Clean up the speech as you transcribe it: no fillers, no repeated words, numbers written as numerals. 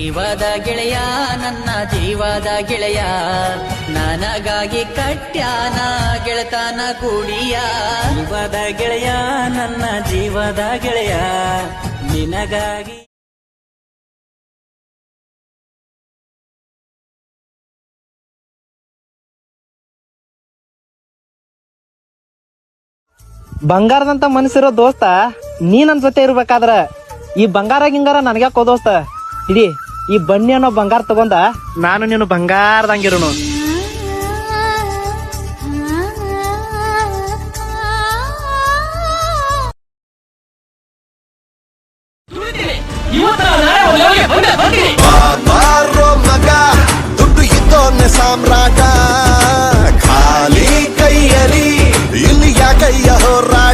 ಜೀವದ ಗೆಳೆಯ ನನ್ನ ಜೀವದ ಗೆಳೆಯ ನನಗಾಗಿ ಕಟ್ಯಾನ ಗೆಳತನ ಕೂಡಿಯ ಜೀವದ ಗೆಳೆಯ ನನ್ನ ಜೀವದ ಗೆಳೆಯ ನಿನಗಾಗಿ ಬಂಗಾರದಂತ ಮನಸ್ಸಿರೋ ದೋಸ್ತ ನೀ ನನ್ ಜೊತೆ ಇರ್ಬೇಕಾದ್ರ ಈ ಬಂಗಾರ ಗಿಂಗಾರ ನನಗ್ಯಾಕೋ ದೋಸ್ತ ಇಡೀ ಈ ಬನ್ನಿ ಅನ್ನೋ ಬಂಗಾರ ತಗೊಂಡ ನಾನು ನೀನು ಬಂಗಾರದಂಗಿರೋನು. ಮಗ ದುಡ್ಡು ಇದ್ದೋನೆ ಸಾಮ್ರಾಟ ಖಾಲಿ ಕೈಯಲಿ ಇಲ್ಲಿ ಯಾಕಯ್ಯ ಹೋರಾಟ.